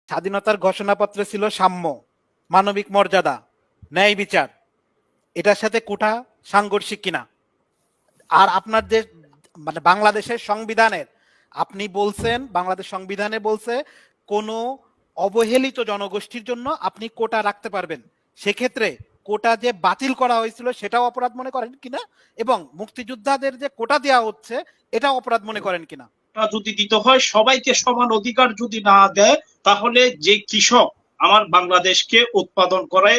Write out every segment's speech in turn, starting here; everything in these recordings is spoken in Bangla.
স্বাধীনতার ঘোষণাপত্রে ছিল সাম্য, মানবিক মর্যাদা, ন্যায় বিচার। এটার সাথে কোটা সাংঘর্ষিক কিনা? আর আপনার যে বাংলাদেশের সংবিধানের, আপনি বলছেন বাংলাদেশ সংবিধানে বলছে কোনো অবহেলিত জনগোষ্ঠীর জন্য আপনি কোটা রাখতে পারবেন। সেক্ষেত্রে কোটা যে বাতিল করা হয়েছিল সেটাও অপরাধ মনে করেন কিনা, এবং মুক্তিযোদ্ধাদের যে কোটা দেওয়া হচ্ছে এটাও অপরাধ মনে করেন কিনা? যদি দিতে হয়, সবাইকে সমান অধিকার যদি না দেয়, তাহলে যে কৃষক আমার বাংলাদেশকে উৎপাদন করে,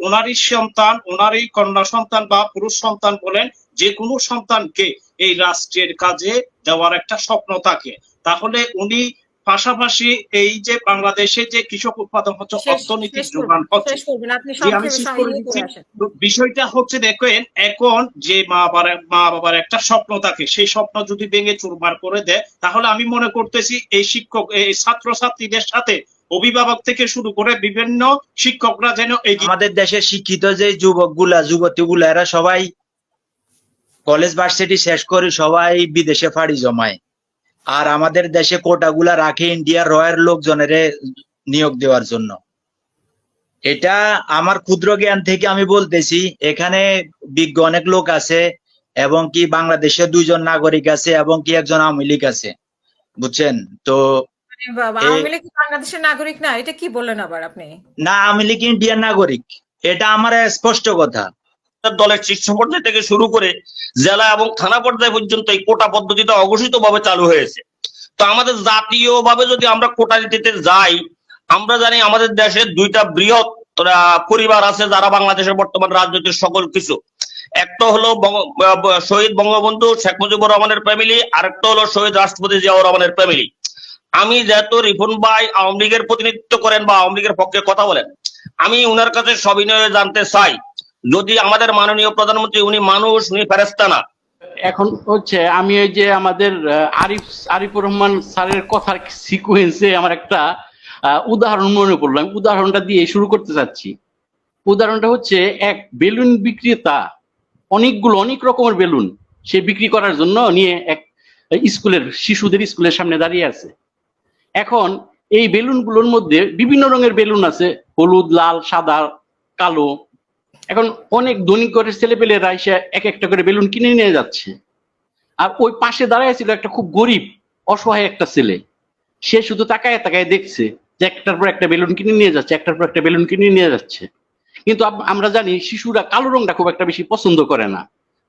ওনারই সন্তান, ওনারই কন্যা সন্তান বা পুরুষ সন্তান বলেন, যে কোনো সন্তানকে এই রাষ্ট্রের কাজে দেওয়ার একটা স্বপ্ন থাকে, তাহলে উনি পাশাপাশি এই যে বাংলাদেশে যে কৃষক উৎপাদন হচ্ছে, অর্থনীতির যোগান হচ্ছে, বিষয়টা হচ্ছে দেখেন, এখন যে মা বাবার একটা স্বপ্ন থাকে, সেই স্বপ্ন যদি ভেঙে চুরমার করে দেয়, তাহলে আমি মনে করতেছি এই শিক্ষক, এই ছাত্রছাত্রীদের সাথে অভিভাবক থেকে শুরু করে বিভিন্ন শিক্ষকরা যেন আমাদের দেশের শিক্ষিত যে যুবকগুলা যুবতীগুলা এরা সবাই কলেজ ভার্সিটি শেষ করে সবাই বিদেশে পাড়ি জমায়, আর আমাদের দেশে কোটাগুলা রাখে ইন্ডিয়ার রয়ের লোকজনের নিয়োগ দেওয়ার জন্য। এটা আমার ক্ষুদ্র জ্ঞান থেকে আমি বলতেছি, এখানে বিজ্ঞ অনেক লোক আছে, এবং কি বাংলাদেশে 2 জন নাগরিক আছে, এবং কি একজন আওয়ামী লীগ আছে, বুঝছেন তো। আওয়ামী লীগ বাংলাদেশের নাগরিক না, এটা কি বললেন আবার আপনি? না, আওয়ামী লীগ ইন্ডিয়ার নাগরিক, এটা আমার স্পষ্ট কথা। দলের শীর্ষ পর্যায় থেকে শুরু করে জেলা এবং থানা পর্যায় পর্যন্ত এই কোটা পদ্ধতিটা অঘোষিতভাবে চালু হয়েছে। তো আমাদের জাতীয়ভাবে যদি আমরা কোটা দিতে যাই, আমরা জানি আমাদের দেশে 2টা বৃহৎ পরিবার আছে যারা বাংলাদেশের বর্তমান রাজনৈতিক সকল কিছু। একটা হলো শহীদ বঙ্গবন্ধু শেখ মুজিবুর রহমানের ফ্যামিলি, আরেকটা হলো শহীদ রাষ্ট্রপতি জিয়াউর রহমানের ফ্যামিলি। আমি যেহেতু রিপন ভাই আওয়ামী লীগের প্রতিনিধিত্ব করেন বা আওয়ামী লীগের পক্ষে কথা বলেন, আমি উনার কাছে সবিনয়ে জানতে চাই, যদি আমাদের মাননীয় প্রধানমন্ত্রী উনি মানুষ, উনি ফেরেশতা না। এখন হচ্ছে আমি ওই যে আমাদের আরিফুর রহমান স্যারের কথার সিকোয়েন্সে আমার একটা উদাহরণ মনে পড়লো, আমি উদাহরণটা দিয়ে শুরু করতে চাচ্ছি। উদাহরণটা হচ্ছে এক বেলুন বিক্রেতা অনেক রকমের বেলুন সে বিক্রি করার জন্য নিয়ে এক শিশুদের স্কুলের সামনে দাঁড়িয়ে আছে। এখন এই বেলুনগুলোর মধ্যে বিভিন্ন রঙের বেলুন আছে, হলুদ, লাল, সাদা, কালো। এখন অনেক ধনী করে ছেলেপেলেরা এসে এক একটা করে বেলুন কিনে নিয়ে যাচ্ছে, আর ওই পাশে দাঁড়ায় ছিল একটা খুব গরিব অসহায় একটা ছেলে। সে শুধু তাকায় তাকায় দেখছে যে একটার পর একটা বেলুন কিনে নিয়ে যাচ্ছে, একটার পর একটা বেলুন কিনে নিয়ে যাচ্ছে। কিন্তু আমরা জানি শিশুরা কালো রংটা খুব একটা বেশি পছন্দ করে না,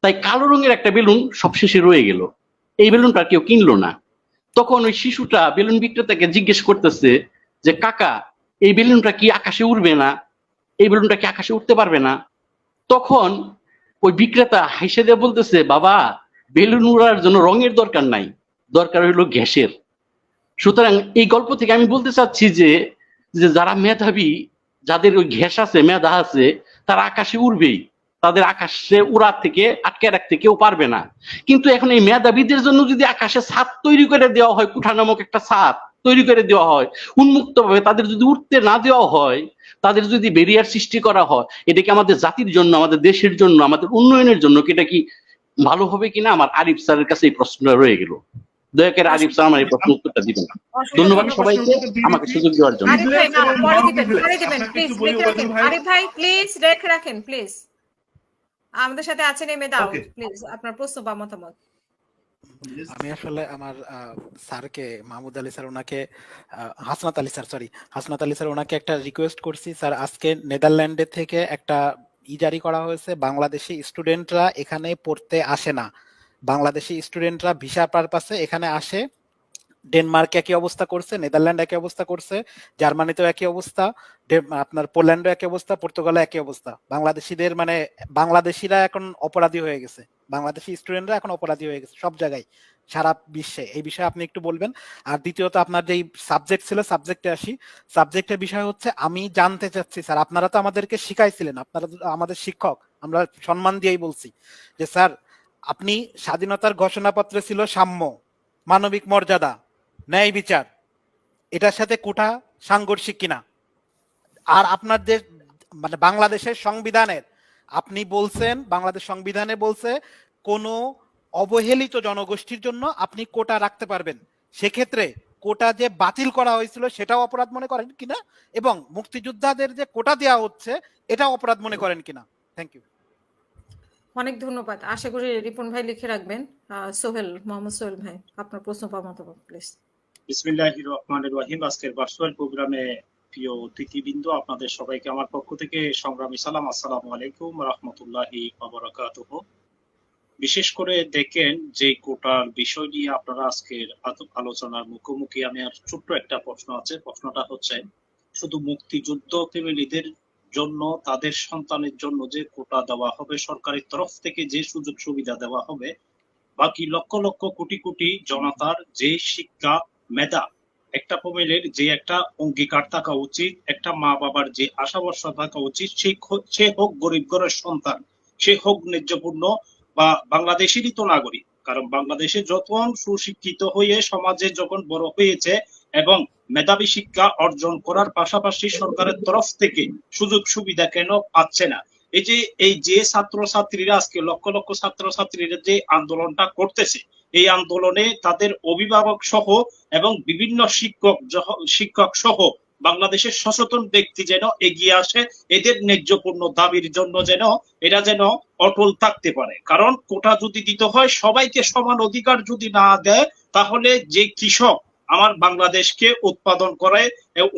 তাই কালো রঙের একটা বেলুন সবশেষে রয়ে গেল, এই বেলুনটা কেউ কিনলো না। তখন ওই শিশুটা বেলুন বিক্রেতাকে জিজ্ঞেস করতেছে যে কাকা, এই বেলুনটা কি আকাশে উড়বে না? এই বেলুনটা কি আকাশে উঠতে পারবে না? তখন ওই বিক্রেতা হাসে দিয়ে বলতেছে, বাবা, বেলুন উড়ার জন্য রঙের দরকার নাই, দরকার হইলো গ্যাসের। সুতরাং এই গল্প থেকে আমি বলতে চাচ্ছি যে যারা মেধাবী, যাদের ওই গ্যাস আছে, মেধা আছে, তারা আকাশে উড়বেই, তাদের আকাশে উড়া থেকে আটকে রাখতে কেউ পারবে না। কিন্তু এখন এই মেধাবীদের জন্য যদি আকাশে ছাদ তৈরি করে দেওয়া হয়, কুঠা নামক একটা ছাদ তৈরি করে দেওয়া হয় উন্মুক্ত ভাবে, তাদের যদি উঠতে না দেওয়া হয়, তাদের যদি ব্যারিয়ার সৃষ্টি করা হয়, এটা কি আমাদের জাতির জন্য, আমাদের দেশের জন্য, আমাদের উন্নয়নের জন্য এটা কি ভালো হবে কিনা? আমার আরিফ স্যারের কাছে এই প্রশ্নটা রয়ে গেল। দয়া করে আরিফ স্যার আমার এই প্রশ্ন উত্তরটা দিবেন। ধন্যবাদ সবাইকে আমাকে সুযোগ দেওয়ার জন্য। আরিফ ভাই প্লিজ রেখে রাখেন, প্লিজ আমাদের সাথে আছেন এই মেধাও, প্লিজ আপনার প্রশ্ন বা মতামত। আমি আসলে আমার স্যারকে, মাহমুদ আলী স্যার, ওনাকে হাসনাত আলী স্যার ওনাকে একটা রিকোয়েস্ট করছি। স্যার, আজকে নেদারল্যান্ডের থেকে একটা জারি করা হয়েছে, বাংলাদেশি স্টুডেন্টরা এখানে পড়তে আসে না, বাংলাদেশি স্টুডেন্টরা ভিসা পারপাসে এখানে আসে। ডেনমার্ক একই অবস্থা করছে, নেদারল্যান্ড একই অবস্থা করছে, জার্মানিতেও একই অবস্থা, আপনার পোল্যান্ডও একই অবস্থা, পর্তুগালে একই অবস্থা। বাংলাদেশিদের বাংলাদেশিরা এখন অপরাধী হয়ে গেছে, বাংলাদেশি স্টুডেন্টরা এখন অপরাধী হয়ে গেছে সব জায়গায়, সারা বিশ্বে। এই বিষয়ে আপনি একটু বলবেন। আর দ্বিতীয়ত, আপনার যেই সাবজেক্ট ছিল, সাবজেক্টে আসি। সাবজেক্টের বিষয় হচ্ছে, আমি জানতে চাচ্ছি স্যার, আপনারা তো আমাদেরকে শিখাইছিলেন, আপনারা আমাদের শিক্ষক, আমরা সম্মান দিয়েই বলছি যে স্যার, আপনি স্বাধীনতার ঘোষণাপত্রে ছিল সাম্য, মানবিক মর্যাদা, ন্যায় বিচার। এটার সাথে কোটা সাংঘর্ষিক কিনা? আর আপনার যে বাংলাদেশের সংবিধানের, আপনি বলছেন বাংলাদেশ সংবিধানে বলছে কোনো অবহেলিত জনগোষ্ঠীর জন্য আপনি কোটা রাখতে পারবেন। সেক্ষেত্রে কোটা যে বাতিল করা হয়েছিল সেটাও অপরাধ মনে করেন কিনা, এবং মুক্তিযোদ্ধাদের যে কোটা দেওয়া হচ্ছে এটাও অপরাধ মনে করেন কিনা? Thank you. অনেক ধন্যবাদ। আশা করি রিপন ভাই লিখে রাখবেন। সোহেল, মোহাম্মদ সোহেল ভাই, আপনার প্রশ্ন বা মতামত প্লিজ। বিসমিল্লাহির রহমানির রহিম। আজকের ভার্চুয়াল প্রোগ্রামে প্রিয় অতিথিবৃন্দ, আপনাদের সবাইকে আমার পক্ষ থেকে সংগ্রামী সালাম। আসসালামু আলাইকুম রাহমাতুল্লাহি ওয়া বারাকাতুহু। বিশেষ করে দেখেন যে কোটার বিষয় নিয়ে আপনারা আজকের আলোচনার মুখোমুখি, আমি আর ছোট্ট একটা প্রশ্ন আছে। প্রশ্নটা হচ্ছে, শুধু মুক্তিযুদ্ধ ফ্যামিলিদের জন্য, তাদের সন্তানের জন্য যে কোটা দেওয়া হবে সরকারের তরফ থেকে, যে সুযোগ সুবিধা দেওয়া হবে, বাকি লক্ষ লক্ষ কোটি কোটি জনতার যে শিক্ষা মেধা, একটা ফ্যামিলির যে একটা অঙ্গীকার থাকা উচিত, একটা মা বাবার যে আশা ভরসা থাকা উচিত, সে হোক গরিব ঘরের সন্তান, সে হোক ন্যায্যপূর্ণ বা বাংলাদেশেরই তো নাগরিক। কারণ বাংলাদেশে যখন সুশিক্ষিত হয়ে সমাজে যখন বড় হয়েছে এবং মেধাবী শিক্ষা অর্জন করার পাশাপাশি সরকারের তরফ থেকে সুযোগ সুবিধা কেন পাচ্ছে না? এই যে ছাত্রছাত্রীরা আজকে লক্ষ লক্ষ ছাত্রছাত্রীরা যে আন্দোলনটা করতেছে, এই আন্দোলনে তাদের অভিভাবক সহ এবং বিভিন্ন শিক্ষক সহ বাংলাদেশের সচেতন ব্যক্তি যেন এগিয়ে আসে, এদের ন্যায্যপূর্ণ দাবির জন্য যেন এরা যেন অটল থাকতে পারে। কারণ কোটা যদি দিতে হয়, সবাইকে সমান অধিকার যদি না দেয়, তাহলে যে কৃষক আমার বাংলাদেশকে উৎপাদন করে,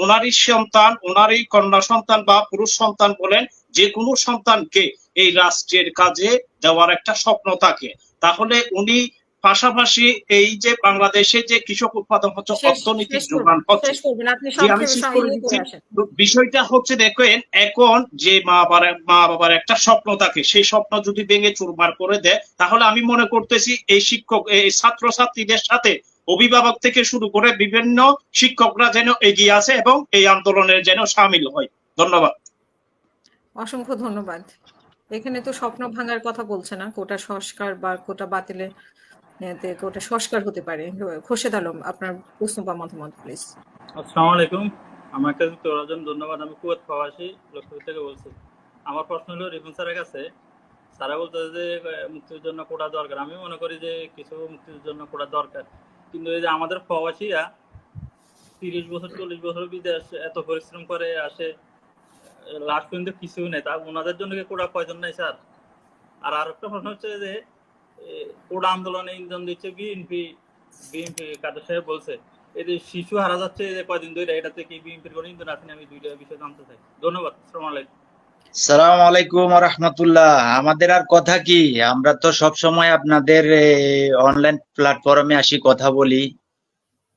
ওনারই সন্তান, ওনারই কন্যা সন্তান বা পুরুষ সন্তান বলেন, যে কোনো সন্তানকে এই রাষ্ট্রের কাজে দেওয়ার একটা স্বপ্ন থাকে, তাহলে উনি পাশাপাশি এই যে বাংলাদেশে যে কৃষক উৎপাদন হচ্ছে, অর্থনৈতিক যোগান হচ্ছে, আমি শেষ করে দিচ্ছি। বিষয়টা হচ্ছে, দেখেন এখন যে মা বাবার একটা স্বপ্ন থাকে, সেই স্বপ্ন যদি ভেঙে চুরমার করে দেয়, তাহলে আমি মনে করতেছি এই ছাত্রছাত্রীদের সাথে অভিভাবক থেকে শুরু করে বিভিন্ন শিক্ষকরা যেন এগিয়ে আসে এবং এই আন্দোলনের যেন সামিল হয়। ধন্যবাদ। অসংখ্য ধন্যবাদ। এখানে তো স্বপ্ন ভাঙার কথা বলছে না, কোটা সংস্কার বা কোটা বাতিলের কোটা সংস্কার হতে পারে। খোরশেদ আলম, আপনার প্রশ্ন বা মতামত প্লিজ। আসসালামু আলাইকুম। আমাকে যুক্ত করার জন্য ধন্যবাদ। আমি কুয়েত প্রবাসী, লক্ষ্মীপুর থেকে বলছি। আমার প্রশ্ন হলো রিপন স্যারের কাছে। স্যারা বলতেছে যে মুক্তির জন্য কোটা দরকার। আমি মনে করি যে কিছু মুক্তির জন্য কোটা দরকার, কিন্তু এই যে আমাদের প্রবাসীরা 30 বছর 40 বছর বিদেশ এত পরিশ্রম করে আসে, লাস্ট পর্যন্ত কিছুই নেই, তা ওনাদের জন্য কি কোটা প্রয়োজন নাই স্যার? আর আরেকটা প্রশ্ন হচ্ছে যে কোটা আন্দোলনে ইন্ধন দিচ্ছে বিএনপি। কাদের সাহেব বলছে এই যে শিশু হারা যাচ্ছে যে কয়দিন ধরে, এটাতে কি বিএনপির কোনো ইন্ধন আছে? আমি দুইটা বিষয় জানতে চাই। ধন্যবাদ। আসসালামু আলাইকুম। সালাম আলাইকুম রাহমাতুল্লাহ। আমাদের আর কথা কি, আমরা তো সব সময় আপনাদের অনলাইন প্ল্যাটফর্মে আসি, কথা বলি,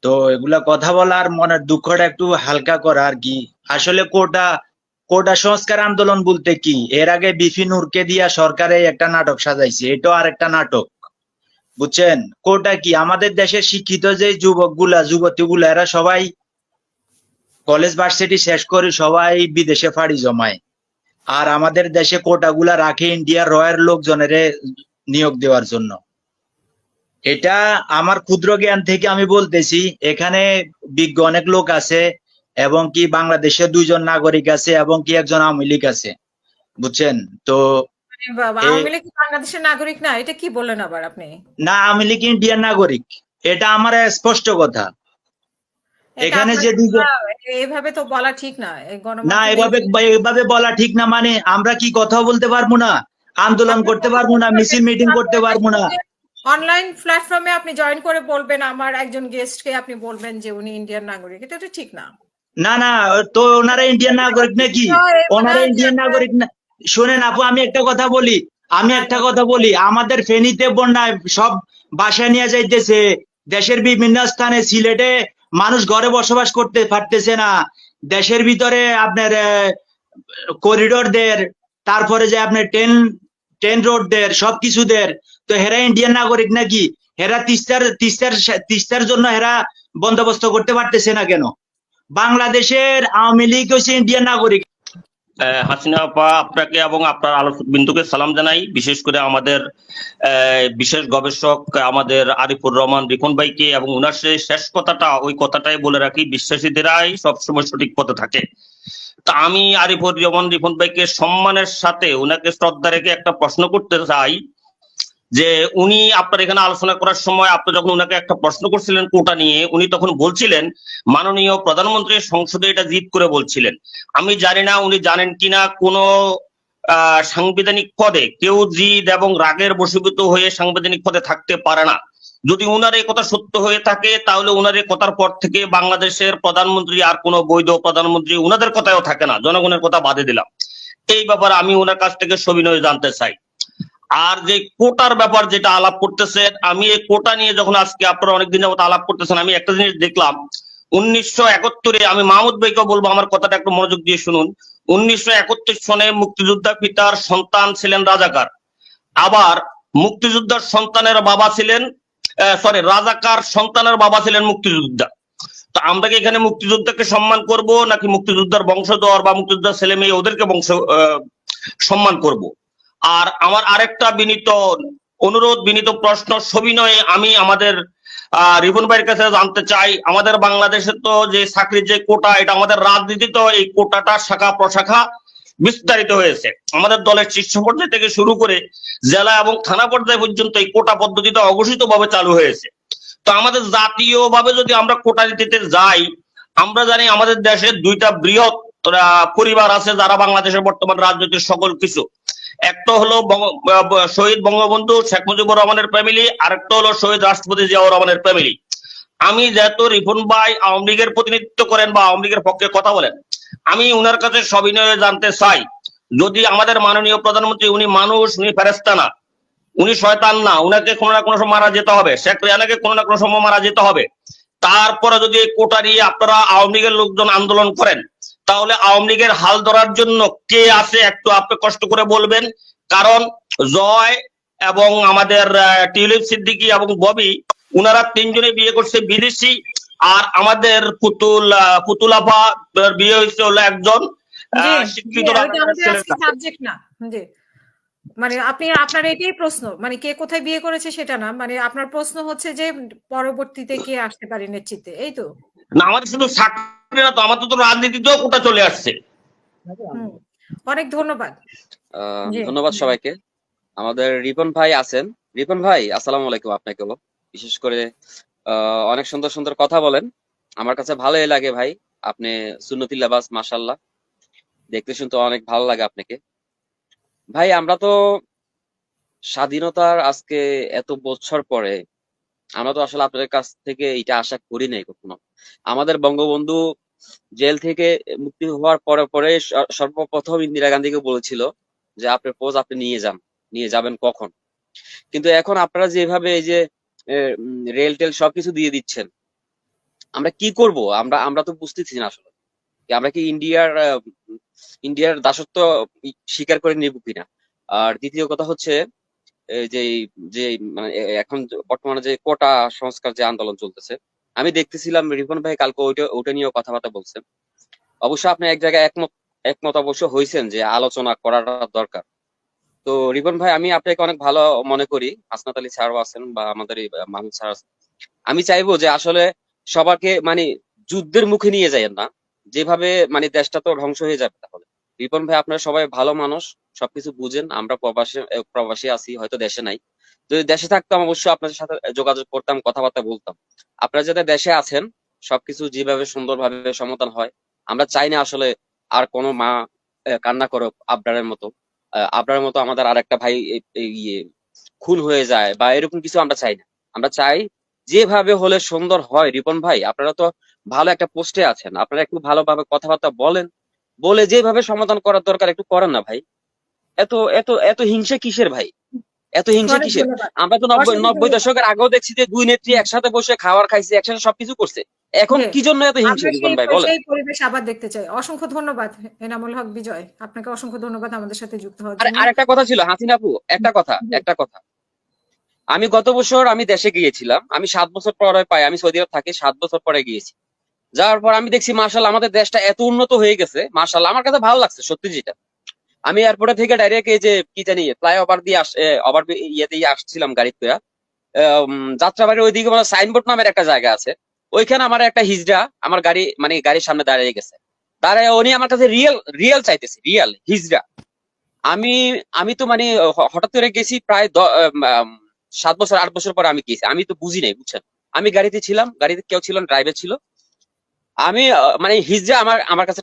তো এগুলা কথা বলার মনের দুঃখটা একটু হালকা করা আর কি। আসলে কোটা সংস্কার আন্দোলন বলতে কি, এর আগে বিপি নূরকে দিয়া সরকারে একটা নাটক সাজাইছে, এটাও আর একটা নাটক, বুঝছেন? কোটা কি, আমাদের দেশের শিক্ষিত যে যুবতী গুলা এরা সবাই কলেজ ভার্সিটি শেষ করে সবাই বিদেশে ফাড়ি জমায়, আর আমাদের দেশে কোটাগুলা রাখে ইন্ডিয়ার রয়ের লোকজনের নিয়োগ দেওয়ার জন্য। এটা আমার ক্ষুদ্র জ্ঞান থেকে আমি বলতেছি। এখানে বিজ্ঞ অনেক লোক আছে, এবং কি বাংলাদেশে 2 জন নাগরিক আছে, এবং কি একজন আওয়ামী লীগ আছে, বুঝছেন? তো আওয়ামী লীগ বাংলাদেশের নাগরিক না, এটা কি বললেন আবার আপনি? না, আওয়ামী লীগ ইন্ডিয়ান নাগরিক, এটা আমার স্পষ্ট কথা। এখানে যে এভাবে তো বলা ঠিক না। না, এভাবে বলা ঠিক না, মানে আমরা কি কথা বলতে পারবো না, আন্দোলন করতে পারবো না, মিছিল মিটিং করতে পারবো না? অনলাইন প্ল্যাটফর্মে আপনি জয়েন করে বলবেন আমার একজন গেস্টকে, আপনি বলবেন যে উনি ইন্ডিয়ান নাগরিক, এটা তো ঠিক না। না না, তো ওনারা ইন্ডিয়ান নাগরিক নাকি? ওনারা ইন্ডিয়ান নাগরিক না। শোনেন আপু, আমি একটা কথা বলি, আমাদের ফেনীতে বন্যায় সব বাসায় নিয়ে যাইতেছে, দেশের বিভিন্ন স্থানে, সিলেটে মানুষ ঘরে বসবাস করতে পারতেছে না, দেশের ভিতরে আপনার করিডোর দের, তারপরে যে আপনার ট্রেন রোড দের, সবকিছু দের, তো হেরা ইন্ডিয়ান নাগরিক নাকি? হেরা তিস্তার জন্য হেরা বন্দোবস্ত করতে পারতেছে না কেন? বাংলাদেশের আওয়ামী লীগ হচ্ছে ইন্ডিয়ান নাগরিক। হাসিনা আপা, আপনাকে এবং আপনার আলোচক বিন্দুকে সালাম জানাই। বিশেষ করে আমাদের বিশেষ গবেষক আমাদের আরিফুর রহমান রিপন ভাইকে, এবং উনার শেষ কথাটা, ওই কথাটাই বলে রাখি, বিশ্বাসীদেরাই সবসময় সঠিক পথে থাকে। তা আমি আরিফুর রহমান রিপন ভাইকে সম্মানের সাথে, উনাকে শ্রদ্ধা রেখে একটা প্রশ্ন করতে চাই যে উনি আপনার এখানে আলোচনা করার সময় আপনি যখন ওনাকে একটা প্রশ্ন করছিলেন কোটা নিয়ে, উনি তখন বলছিলেন মাননীয় প্রধানমন্ত্রী সংসদে এটা জিদ করে বলছিলেন। আমি জানি না উনি জানেন কিনা, কোন সাংবিধানিক পদে কেউ জিদ এবং রাগের বশীভূত হয়ে সাংবিধানিক পদে থাকতে পারে না। যদি উনার এই কথা সত্য হয়ে থাকে তাহলে উনার এই কথার পর থেকে বাংলাদেশের প্রধানমন্ত্রী আর কোনো বৈধ প্রধানমন্ত্রী উনাদের কথাও থাকে না, জনগণের কথা বাদে দিলাম। এই ব্যাপারে আমি ওনার কাছ থেকে সবিনয়ে জানতে চাই। আর যে কোটার ব্যাপার যেটা আলাপ করতেছেন, আমি এই কোটা নিয়ে যখন আজকে আপনারা অনেকদিন যাবত আলাপ করতেছেন, আমি একটা জিনিস দেখলাম 1971-এ, আমি মাহমুদ ভাইকে বলবো আমার কথাটা একটু মনোযোগ দিয়ে শুনুন। 1971 সনে মুক্তিযোদ্ধা পিতার সন্তান ছিলেন রাজাকার, আবার মুক্তিযোদ্ধার সন্তানের বাবা ছিলেন রাজাকার সন্তানের বাবা ছিলেন মুক্তিযোদ্ধা। তো আমরা কি এখানে মুক্তিযোদ্ধাকে সম্মান করব নাকি মুক্তিযোদ্ধার বংশধর বা মুক্তিযোদ্ধার ছেলে মেয়ে ওদেরকে সম্মান করব? আর আমার আরেকটা বিনীত অনুরোধ, বিনীত প্রশ্ন সবিনয়ে আমি আমাদের রিপন ভাইয়ের কাছে জানতে চাই, আমাদের বাংলাদেশে তো যে চাকরির যে কোটা, এটা আমাদের রাজনীতিতে এই কোটাটা শাখা প্রশাখা বিস্তারিত হয়েছে। আমাদের দলের শীর্ষ পর্যায় থেকে শুরু করে জেলা এবং থানা পর্যায় পর্যন্ত এই কোটা পদ্ধতিটা অঘোষিতভাবে চালু হয়েছে। তো আমাদের জাতীয়ভাবে যদি আমরা কোটা নীতিতে যাই, আমরা জানি আমাদের দেশে দুইটা বৃহৎ পরিবার আছে যারা বাংলাদেশের বর্তমান রাজনীতির সকল কিছু। একটা হলো শহীদ বঙ্গবন্ধু শেখ মুজিবুর রহমানের ফ্যামিলি, আরেকটা হলো শহীদ রাষ্ট্রপতি জিয়াউর রহমানের ফ্যামিলি। আমি যেহেতু রিপন ভাই আওয়ামী লীগের প্রতিনিধিত্ব করেন বা আওয়ামী লীগের পক্ষে কথা বলেন, আমি উনার কাছে সবিনয়ে জানতে চাই, যদি আমাদের মাননীয় প্রধানমন্ত্রী, উনি মানুষ, উনি ফেরেশতা না, উনি শয়তান না, উনাকে কোনো না কোনো সময় মারা যেতে হবে, শেখ রেহানাকে কোনো না কোনো সময় মারা যেতে হবে। তারপরে যদি এই কোটা নিয়ে আপনারা আওয়ামী লীগের লোকজন আন্দোলন করেন, তাহলে আওয়ামী লীগের হাল ধরার জন্য কে আছে একটু আপনি কষ্ট করে বলবেন। কারণ জয় এবং আমাদের টিউলিপ সিদ্দিকী এবং ববি, উনারা তিনজনে বিয়ে করছে বিদেশি, আর আমাদের পুতুলাফা বিয়ে হয়েছে হলো একজন শিক্ষিত সাবজেক্ট না। জি, মানে আপনার এটাই প্রশ্ন, মানে কে কোথায় বিয়ে করেছে সেটা না, মানে আপনার প্রশ্ন হচ্ছে যে পরবর্তীতে কে আসতে পারে নেতৃত্বে, এই তো না? আমাদের শুধু চাকরি না তো, আমাদের তো রাজনীতিতেও কোটা চলে আসছে। অনেক ধন্যবাদ। ধন্যবাদ সবাইকে। আমাদের রিপন ভাই আছেন। রিপন ভাই, আসসালামু আলাইকুম। আপনাকেও বিশেষ করে অনেক সুন্দর সুন্দর কথা বলেন, আমার কাছে ভালোই লাগে ভাই। আপনি সুন্নতুল লিবাস, মাশাআল্লাহ, দেখতে শুনতে অনেক ভালো লাগে আপনাকে ভাই। আমরা তো স্বাধীনতার আজকে এত বছর পরে, আমরা তো আসলে আপনাদের কাছ থেকে এটা আশা করি নাই কখনো। আমাদের বঙ্গবন্ধু জেল থেকে মুক্তি হওয়ার পরে পরে সর্বপ্রথম ইন্দিরা গান্ধীকে বলেছিল যে আপনার পোজ আপনি নিয়ে যাবেন কখন। কিন্তু এখন আপনারা যেভাবে এই যে রেল টেল সবকিছু দিয়ে দিচ্ছেন, আমরা কি করব? আমরা তো বুঝতেছি না আসলে আমরা কি ইন্ডিয়ার দাসত্ব স্বীকার করে নেব কিনা। আর দ্বিতীয় কথা হচ্ছে যে যে মানে এখন বর্তমানে যে কোটা সংস্কার যে আন্দোলন চলতেছে, আমি দেখতেছিলাম রিপন ভাই কালকে ওটা নিয়েও কথাবার্তা বলছেন। অবশ্য আপনি এক জায়গায় একমত অবশ্য হয়েছেন যে আলোচনা করাটা দরকার। তো রিপন ভাই, আমি আপনাকে অনেক ভালো মনে করি, হাসনাত আলী স্যারও আছেন বা আমাদের এই মাহমুদ স্যার আছেন। আমি চাইবো যে আসলে সবাইকে মানে যুদ্ধের মুখে নিয়ে যাইয়েন না, যেভাবে মানে দেশটা তো ধ্বংস হয়ে যাবে। তাহলে রিপন ভাই, আপনারা সবাই ভালো মানুষ, সবকিছু বুঝেন। আমরা প্রবাসী আছি, হয়তো দেশে নাই। যদি দেশে থাকতাম অবশ্যই আপনাদের সাথে যোগাযোগ করতাম, কথাবার্তা বলতাম। আপনারা যাতে দেশে আছেন, সবকিছু যেভাবে সুন্দরভাবে সমাধান হয়। আমরা চাই না আসলে আর কোনো মা কান্না করো আবরারের মতো, আমাদের আর একটা ভাই খুন হয়ে যায় বা এরকম কিছু আমরা চাই না। আমরা চাই যেভাবে হলে সুন্দর হয়। রিপন ভাই, আপনারা তো ভালো একটা পোস্টে আছেন, আপনারা একটু ভালোভাবে কথাবার্তা বলে যেভাবে সমাধান করার দরকার একটু করেন না ভাই। এত এত এত হিংসা কিসের ভাই? এত হিংসা কিসের? আমরা তো 90 দশকের আগেও দেখছি যে দুই নেত্রী একসাথে বসে খাইছে, একসাথে সবকিছু করছে। এখন কি জন্য এত হিংসা রিপন ভাই বলেন? সেই পরিবেশ আবার দেখতে চাই। অসংখ্য ধন্যবাদ এনামুল হক বিজয়, আপনাকে অসংখ্য ধন্যবাদ আমাদের সাথে যুক্ত হওয়ার জন্য। আর একটা কথা ছিল হাসিনা আপু, একটা কথা। আমি গত বছর আমি দেশে গিয়েছিলাম, আমি 7 বছর পরে পাই, আমি সৌদি আরব থাকি, 7 বছর পরে গিয়েছি। যাওয়ার পর আমি দেখছি মাশাআল্লাহ আমাদের দেশটা এত উন্নত হয়ে গেছে, মাশাআল্লাহ আমার কাছে ভালো লাগছে সত্যি। যেটা আমি এয়ারপোর্টে থেকে ডাইরেক্ট এই যে কি জানি ফ্লাইওভার দিয়ে আসছিলাম গাড়িতে, যাত্রাবাড়ির ওইদিকে মানে সাইনবোর্ড নামের একটা জায়গা আছে, ওইখানে আমার একটা হিজড়া আমার গাড়ির সামনে দাঁড়িয়ে গেছে। উনি আমার কাছে রিয়েল চাইতেছে, রিয়েল হিজড়া। আমি আমি তো মানে হঠাৎ করে গেছি প্রায় 7 বছর 8 বছর পরে আমি গেছি, আমি তো বুঝি নাই বুঝছেন। আমি গাড়িতে ছিলাম, গাড়িতে কেউ ছিল না, ড্রাইভার ছিল। আমি মানে হিজড়া আমার কাছে